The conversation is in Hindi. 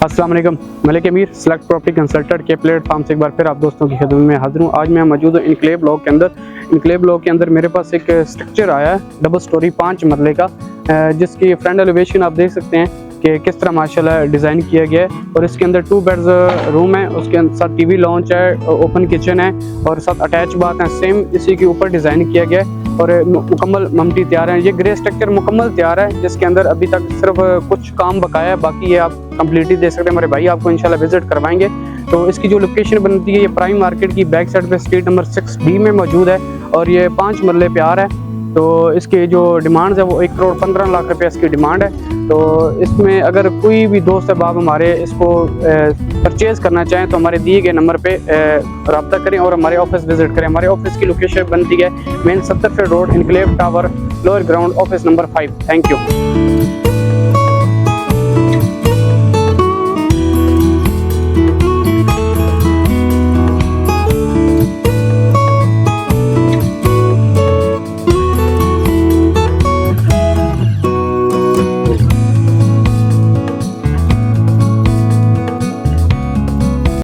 अस्सलाम वालेकुम। मलिक अमीर सेलेक्ट प्रॉपर्टी कंसल्टेंट के प्लेटफॉर्म से एक बार फिर आप दोस्तों की खिदमत में हाजिर हूँ। आज मैं मौजूद हूँ इनक्लेव ब्लॉक के अंदर। इनक्लेव ब्लॉक के अंदर मेरे पास एक स्ट्रक्चर आया है डबल स्टोरी 5 मरले का, जिसकी फ्रंट एलिवेशन आप देख सकते हैं कि किस तरह माशाल्लाह डिज़ाइन किया गया है। और इसके अंदर 2 बेड्स रूम है, उसके साथ टीवी लॉन्च है, ओपन किचन है और साथ अटैच बाथ है। सेम इसी के ऊपर डिज़ाइन किया गया है और मुकम्मल ममटी तैयार है। ये ग्रे स्ट्रक्चर मुकम्मल तैयार है, जिसके अंदर अभी तक सिर्फ कुछ काम बकाया है, बाकी ये आप कंप्लीटली देख सकते हैं। हमारे भाई आपको इंशाल्लाह विजिट करवाएंगे। तो इसकी जो लोकेशन बनती है ये प्राइम मार्केट की बैक साइड पे स्ट्रीट नंबर 6B में मौजूद है और ये 5 मरले पे आ रहा है। तो इसके जो डिमांड्स है वो 1,15,00,000 रुपये इसकी डिमांड है। तो इसमें अगर कोई भी दोस्त अहबाब हमारे इसको परचेज़ करना चाहें तो हमारे दिए गए नंबर पे रब्ता करें और हमारे ऑफिस विजिट करें। हमारे ऑफिस की लोकेशन बनती है main 70 feet road, enclave tower, lower ground, office number 5। Thank you.